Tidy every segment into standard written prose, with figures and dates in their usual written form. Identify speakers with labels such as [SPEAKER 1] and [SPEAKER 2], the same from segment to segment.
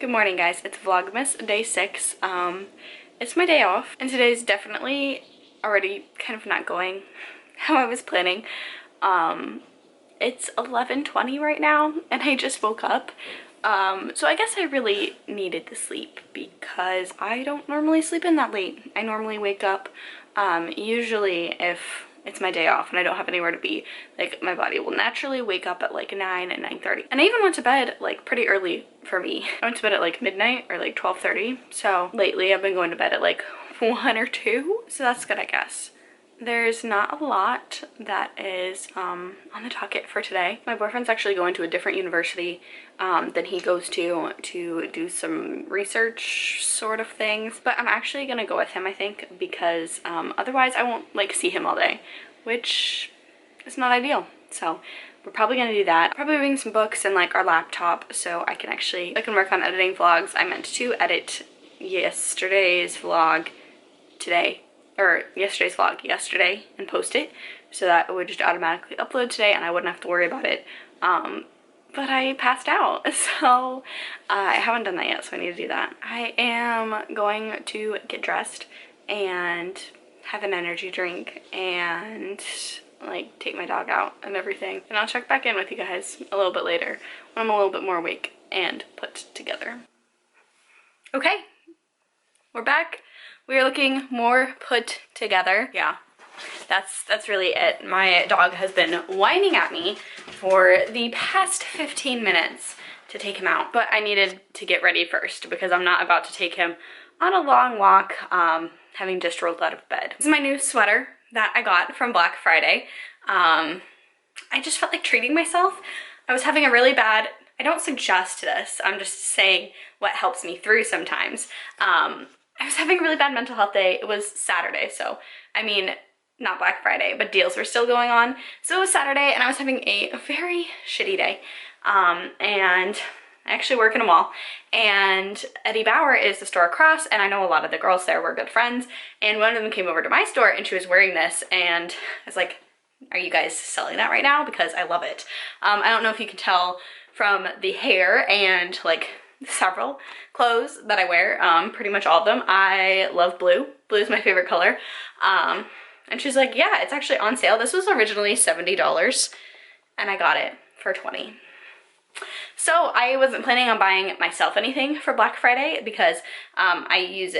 [SPEAKER 1] Good morning, guys. It's Vlogmas day 6. It's my day off, and today's definitely already kind of not going how I was planning. It's 11:20 right now, and I just woke up. So I guess I really needed the sleep because I don't normally sleep in that late. I normally wake up, usually if it's my day off and I don't have anywhere to be, like my body will naturally wake up at like 9 and 9:30. And I even went to bed like pretty early for me. I went to bed at like midnight or like 12:30. So lately I've been going to bed at like 1 or 2. So that's good, I guess. There's not a lot that is on the docket for today. My boyfriend's actually going to a different university than he goes to do some research sort of things. But I'm actually gonna go with him, I think, because otherwise I won't like see him all day, which is not ideal. So we're probably gonna do that. Probably bring some books and like our laptop so I can work on editing vlogs. I meant to edit yesterday's vlog today. Or yesterday's vlog yesterday and post it so that it would just automatically upload today and I wouldn't have to worry about it. But I passed out, so I haven't done that yet, so I need to do that. I am going to get dressed and have an energy drink and like take my dog out and everything. And I'll check back in with you guys a little bit later when I'm a little bit more awake and put together. Okay, we're back. We are looking more put together. Yeah, that's really it. My dog has been whining at me for the past 15 minutes to take him out, but I needed to get ready first because I'm not about to take him on a long walk having just rolled out of bed. This is my new sweater that I got from Black Friday. I just felt like treating myself. I was having a really bad, I don't suggest this, I'm just saying what helps me through sometimes. I was having a really bad mental health day. It was Saturday, so I mean, not Black Friday, but deals were still going on. So it was Saturday and I was having a very shitty day. And I actually work in a mall, and Eddie Bauer is the store across, and I know a lot of the girls there were good friends, and one of them came over to my store and she was wearing this, and I was like, are you guys selling that right now? Because I love it. I don't know if you can tell from the hair and like several clothes that I wear, pretty much all of them. I love blue. Blue is my favorite color. And she's like, yeah, it's actually on sale. This was originally $70 and I got it for $20. So I wasn't planning on buying myself anything for Black Friday because I used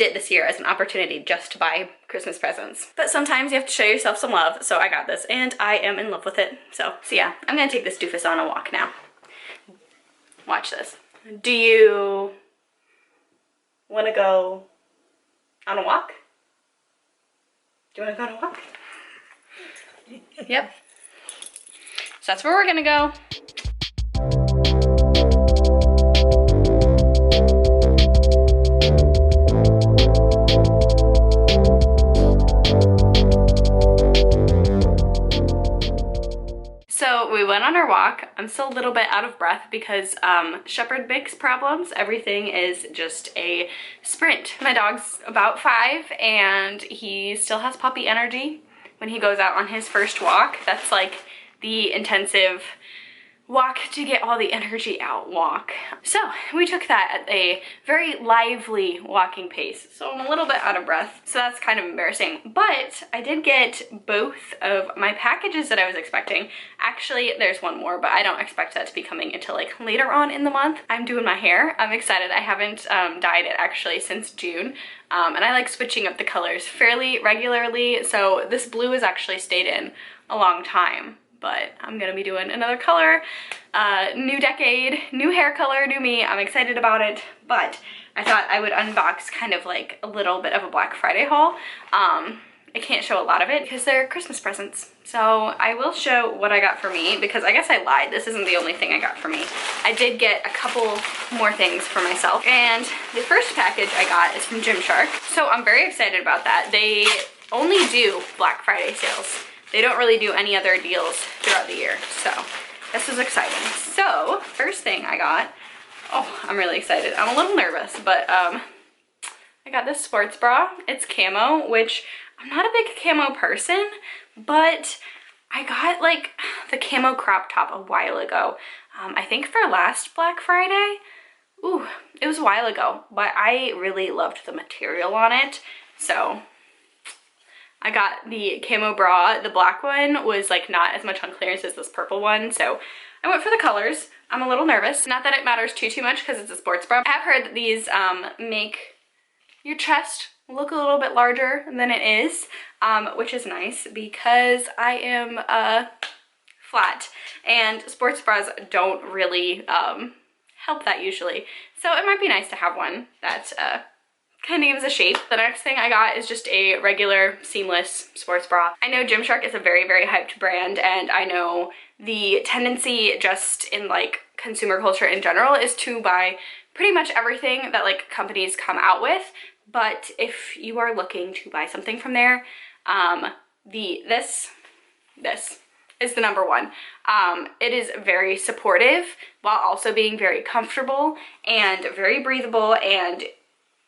[SPEAKER 1] it this year as an opportunity just to buy Christmas presents. But sometimes you have to show yourself some love, so I got this and I am in love with it. So yeah, I'm gonna take this doofus on a walk now. Watch this. Do you want to go on a walk? Do you want to go on a walk? Yep. So that's where we're gonna go. So we went on our walk. I'm still a little bit out of breath because shepherd mix problems. Everything is just a sprint. My dog's about 5 and he still has puppy energy when he goes out on his first walk. That's like the intensive walk to get all the energy out walk. So we took that at a very lively walking pace. So I'm a little bit out of breath. So that's kind of embarrassing. But I did get both of my packages that I was expecting. Actually, there's one more, but I don't expect that to be coming until like later on in the month. I'm doing my hair. I'm excited. I haven't dyed it actually since June. And I like switching up the colors fairly regularly. So this blue has actually stayed in a long time. But I'm gonna be doing another color, new decade, new hair color, new me. I'm excited about it, but I thought I would unbox kind of like a little bit of a Black Friday haul. I can't show a lot of it because they're Christmas presents. So I will show what I got for me because I guess I lied. This isn't the only thing I got for me. I did get a couple more things for myself. And the first package I got is from Gymshark. So I'm very excited about that. They only do Black Friday sales. They don't really do any other deals throughout the year, so this is exciting. So, first thing I got, oh, I'm really excited. I'm a little nervous, but I got this sports bra. It's camo, which I'm not a big camo person, but I got like the camo crop top a while ago. I think for last Black Friday, Ooh, it was a while ago, but I really loved the material on it. So I got the camo bra. The black one was like not as much on clearance as this purple one, so I went for the colors. I'm a little nervous. Not that it matters too much because it's a sports bra. I have heard that these make your chest look a little bit larger than it is, which is nice because I am flat and sports bras don't really help that usually. So it might be nice to have one that kind of gives a shape. The next thing I got is just a regular seamless sports bra. I know Gymshark is a very, very hyped brand, and I know the tendency just in like consumer culture in general is to buy pretty much everything that like companies come out with. But if you are looking to buy something from there, this is the number one. It is very supportive while also being very comfortable and very breathable, and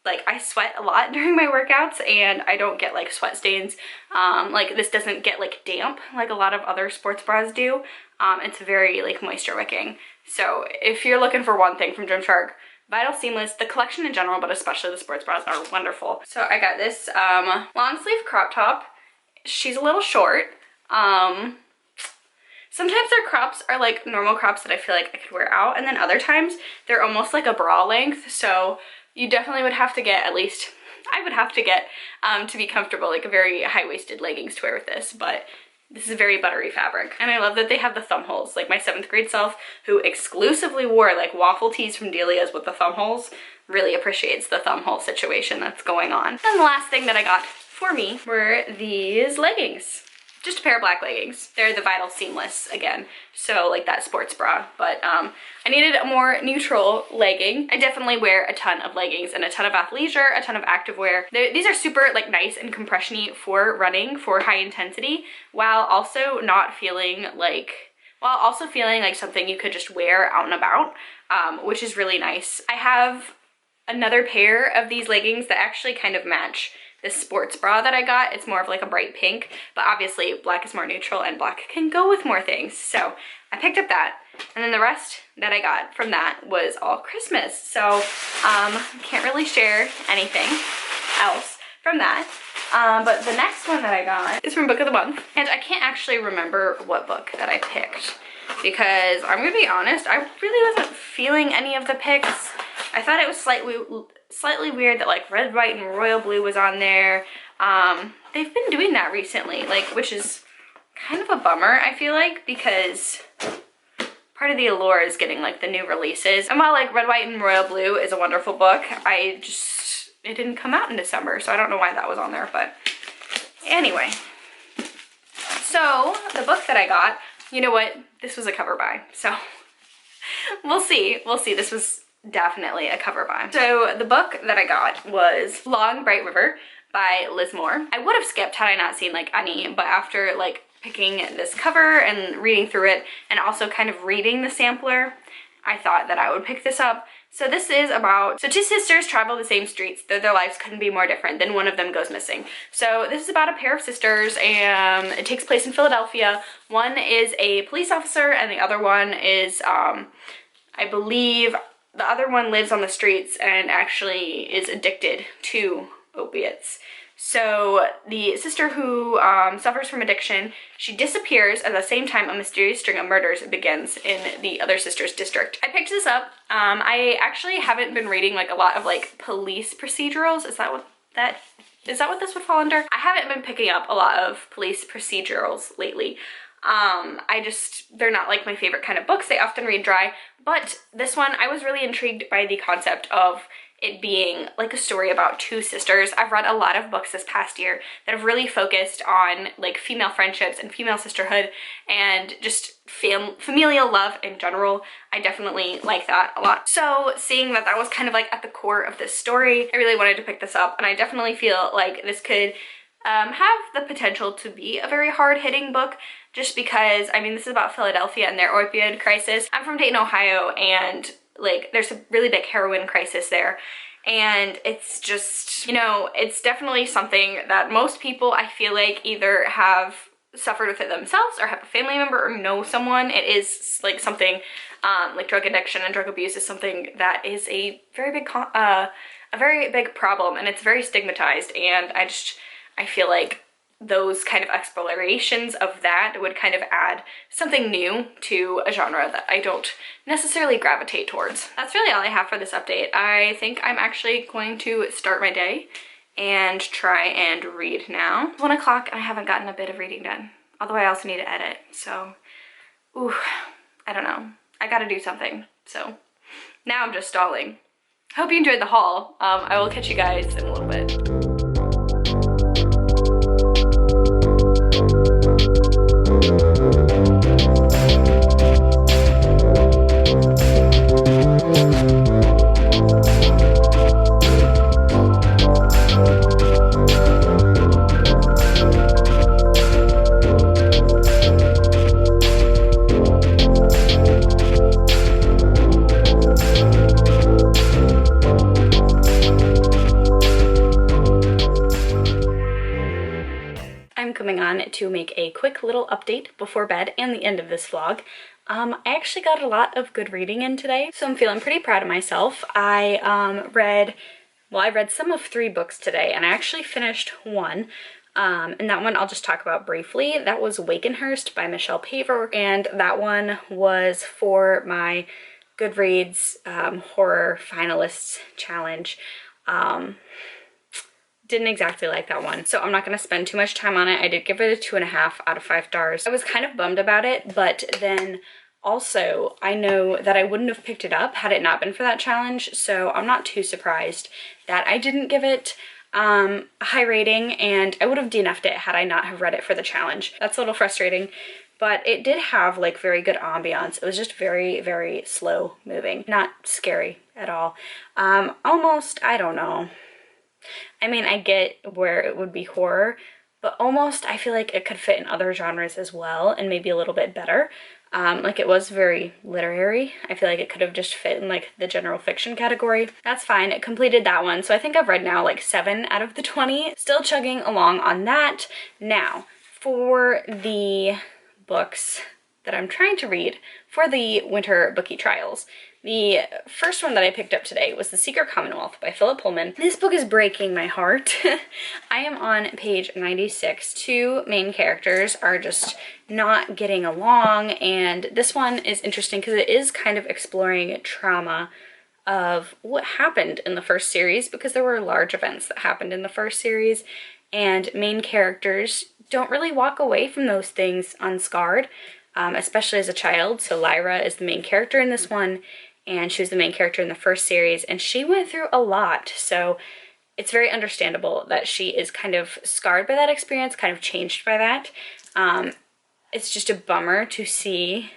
[SPEAKER 1] like I sweat a lot during my workouts and I don't get like sweat stains. Like this doesn't get like damp like a lot of other sports bras do. It's very like moisture wicking. So if you're looking for one thing from Gymshark, Vital Seamless, the collection in general, but especially the sports bras are wonderful. So I got this long sleeve crop top. She's a little short. Sometimes their crops are like normal crops that I feel like I could wear out, and then other times they're almost like a bra length. So you definitely would have to get, at least I would have to get to be comfortable, like a very high-waisted leggings to wear with this, but this is a very buttery fabric. And I love that they have the thumb holes. Like my 7th grade self, who exclusively wore like waffle tees from Delia's with the thumb holes, really appreciates the thumb hole situation that's going on. And the last thing that I got for me were these leggings. Just a pair of black leggings. They're the Vital Seamless again, so like that sports bra, but I needed a more neutral legging. I definitely wear a ton of leggings and a ton of athleisure, a ton of activewear. These are super like nice and compression-y for running, for high intensity, while also feeling like something you could just wear out and about, which is really nice. I have another pair of these leggings that actually kind of match this sports bra that I got. It's more of like a bright pink, but obviously black is more neutral and black can go with more things. So I picked up that, and then the rest that I got from that was all Christmas. So can't really share anything else from that. But the next one that I got is from Book of the Month, and I can't actually remember what book that I picked because I'm gonna be honest, I really wasn't feeling any of the picks. I thought it was slightly weird that like red, white, and royal blue was on there. They've been doing that recently, like, which is kind of a bummer, I feel like, because part of the allure is getting like the new releases. And while like red, white, and royal blue is a wonderful book, it didn't come out in December, so I don't know why that was on there, but anyway. So the book that I got, you know what, this was a cover buy, so we'll see. This was definitely a cover buy. So the book that I got was Long Bright River by Liz Moore. I would have skipped had I not seen like any, but after like picking this cover and reading through it and also kind of reading the sampler, I thought that I would pick this up. So this is about, two sisters travel the same streets, though their lives couldn't be more different, then one of them goes missing. So this is about a pair of sisters, and it takes place in Philadelphia. One is a police officer and the other one is, I believe, the other one lives on the streets and actually is addicted to opiates. So the sister who suffers from addiction, she disappears. At the same time, a mysterious string of murders begins in the other sister's district. I picked this up. I actually haven't been reading like a lot of like police procedurals. Is that what this would fall under? I haven't been picking up a lot of police procedurals lately. They're not like my favorite kind of books. They often read dry, but this one, I was really intrigued by the concept of it being like a story about two sisters. I've read a lot of books this past year that have really focused on like female friendships and female sisterhood and just familial love in general. I definitely like that a lot. So seeing that was kind of like at the core of this story, I really wanted to pick this up, and I definitely feel like this could have the potential to be a very hard-hitting book, just because, I mean, this is about Philadelphia and their opioid crisis. I'm from Dayton, Ohio, and like there's a really big heroin crisis there, and it's just, you know, it's definitely something that most people, I feel like, either have suffered with it themselves or have a family member or know someone. It is like something like drug addiction and drug abuse is something that is a very big problem, and it's very stigmatized, and I feel like those kind of explorations of that would kind of add something new to a genre that I don't necessarily gravitate towards. That's really all I have for this update. I think I'm actually going to start my day and try and read now. It's 1 o'clock and I haven't gotten a bit of reading done. Although I also need to edit, so, ooh, I don't know. I gotta do something, so now I'm just stalling. Hope you enjoyed the haul. I will catch you guys in a little bit. To make a quick little update before bed and the end of this vlog. I actually got a lot of good reading in today, so I'm feeling pretty proud of myself. I read some of 3 books today, and I actually finished one. And that one I'll just talk about briefly. That was Wakenhurst by Michelle Paver, and that one was for my Goodreads horror finalists challenge. Didn't exactly like that one, so I'm not going to spend too much time on it. I did give it a 2.5 out of 5 stars. I was kind of bummed about it, but then also I know that I wouldn't have picked it up had it not been for that challenge, so I'm not too surprised that I didn't give it a high rating, and I would have DNF'd it had I not have read it for the challenge. That's a little frustrating, but it did have like very good ambiance. It was just very, very slow moving, not scary at all. Almost, I don't know. I mean, I get where it would be horror, but almost I feel like it could fit in other genres as well, and maybe a little bit better. Like, it was very literary. I feel like it could have just fit in like the general fiction category. That's fine. It completed that one. So I think I've read now like 7 out of the 20. Still chugging along on that. Now, for the books that I'm trying to read for the winter Bookie trials. The first one that I picked up today was The Secret Commonwealth by Philip Pullman. This book is breaking my heart. I am on page 96. 2 main characters are just not getting along, and this one is interesting because it is kind of exploring trauma of what happened in the first series, because there were large events that happened in the first series, and main characters don't really walk away from those things unscarred, especially as a child. So Lyra is the main character in this one, and she was the main character in the first series, and she went through a lot, so it's very understandable that she is kind of scarred by that experience, kind of changed by that. It's just a bummer to see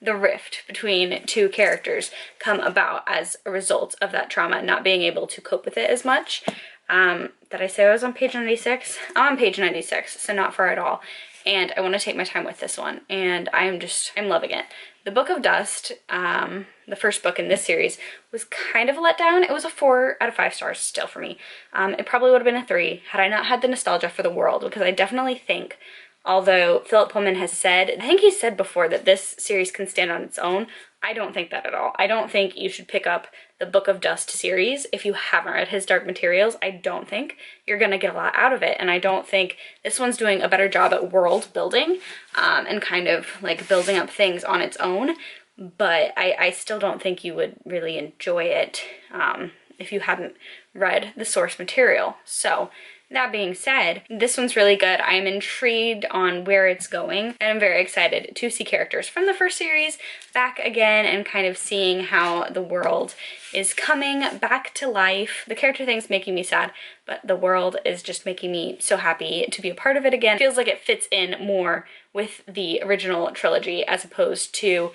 [SPEAKER 1] the rift between 2 characters come about as a result of that trauma, not being able to cope with it as much. Did I say I was on page 96? I'm on page 96, so not far at all. And I want to take my time with this one, and I'm loving it. The Book of Dust, the first book in this series, was kind of a letdown. It was a 4 out of 5 stars still for me. It probably would have been a 3 had I not had the nostalgia for the world, because I definitely think, although Philip Pullman has said, I think he said before that this series can stand on its own, I don't think that at all. I don't think you should pick up the Book of Dust series if you haven't read his Dark Materials. I don't think you're going to get a lot out of it, and I don't think this one's doing a better job at world building and kind of like building up things on its own, but I still don't think you would really enjoy it if you hadn't read the source material. So that being said, this one's really good. I am intrigued on where it's going, and I'm very excited to see characters from the first series back again and kind of seeing how the world is coming back to life. The character thing's making me sad, but the world is just making me so happy to be a part of it again. It feels like it fits in more with the original trilogy as opposed to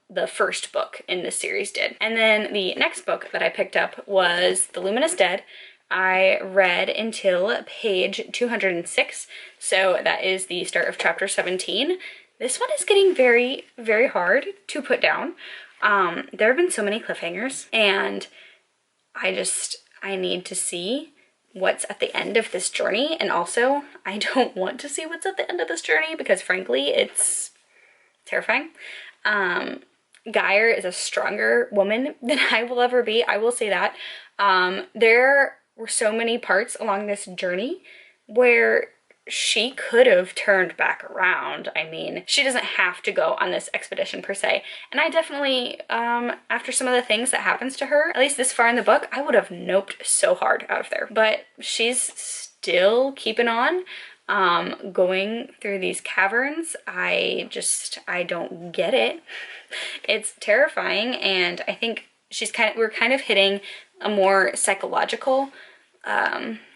[SPEAKER 1] the first book in this series did. And then the next book that I picked up was The Luminous Dead. I read until page 206, so that is the start of chapter 17. This one is getting very, very hard to put down. There have been so many cliffhangers, and I need to see what's at the end of this journey, and also I don't want to see what's at the end of this journey because frankly it's terrifying. Geyer is a stronger woman than I will ever be, I will say that. There were so many parts along this journey where she could have turned back around. I mean, she doesn't have to go on this expedition per se. And I definitely, after some of the things that happens to her, at least this far in the book, I would have noped so hard out of there. But she's still keeping on, going through these caverns. I don't get it. It's terrifying, and I think we're kind of hitting a more psychological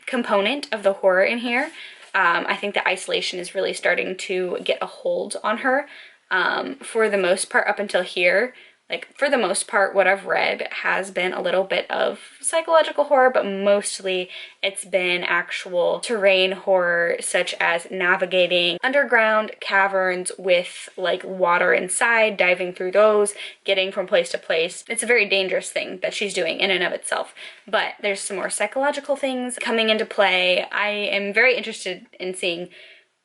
[SPEAKER 1] component of the horror in here. I think the isolation is really starting to get a hold on her. For the most part, up until here, like for the most part, what I've read has been a little bit of psychological horror, but mostly it's been actual terrain horror, such as navigating underground caverns with like water inside, diving through those, getting from place to place. It's a very dangerous thing that she's doing in and of itself, but there's some more psychological things coming into play. I am very interested in seeing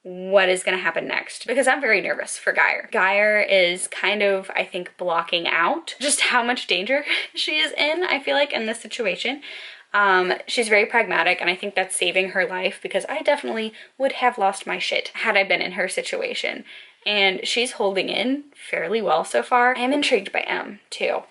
[SPEAKER 1] what is going to happen next because I'm very nervous for Geyer. Geyer is kind of, I think, blocking out just how much danger she is in, I feel like, in this situation. She's very pragmatic, and I think that's saving her life because I definitely would have lost my shit had I been in her situation. And she's holding in fairly well so far. I am intrigued by Em, too.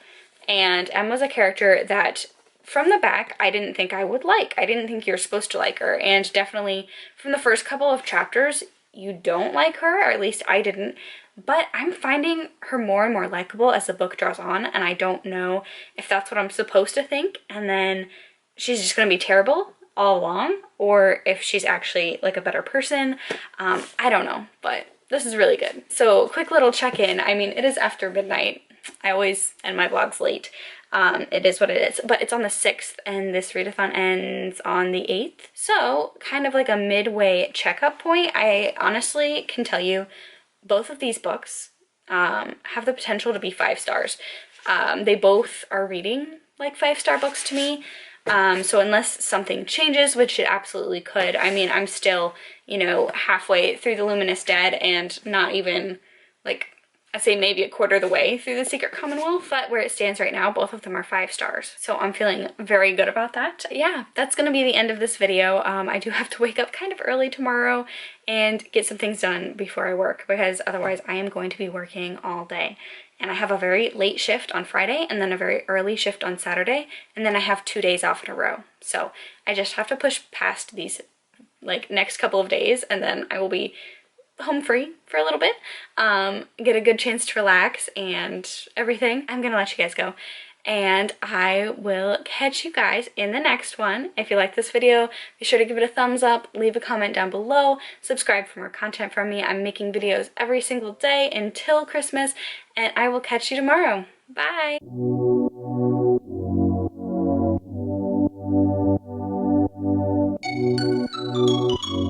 [SPEAKER 1] And Em was a character that from the back, I didn't think I would like. I didn't think you're supposed to like her, and definitely from the first couple of chapters, you don't like her, or at least I didn't, but I'm finding her more and more likable as the book draws on, and I don't know if that's what I'm supposed to think, and then she's just gonna be terrible all along, or if she's actually like a better person. I don't know, but this is really good. So quick little check-in. I mean, it is after midnight. I always end my vlogs late. It is what it is, but it's on the 6th and this readathon ends on the 8th. So kind of like a midway checkup point. I honestly can tell you both of these books have the potential to be 5 stars. They both are reading like 5-star books to me. So unless something changes, which it absolutely could, I mean, I'm still, you know, halfway through The Luminous Dead and not even like, I'd say maybe a quarter of the way through The Secret Commonwealth, but where it stands right now, both of them are 5 stars. So I'm feeling very good about that. Yeah, that's gonna be the end of this video. I do have to wake up kind of early tomorrow and get some things done before I work because otherwise I am going to be working all day. And I have a very late shift on Friday and then a very early shift on Saturday, and then I have 2 days off in a row. So I just have to push past these like next couple of days, and then I will be home free for a little bit, get a good chance to relax and everything. I'm gonna let you guys go, and I will catch you guys in the next one. If you like this video, be sure to give it a thumbs up, leave a comment down below, subscribe for more content from me. I'm making videos every single day until Christmas, and I will catch you tomorrow. Bye!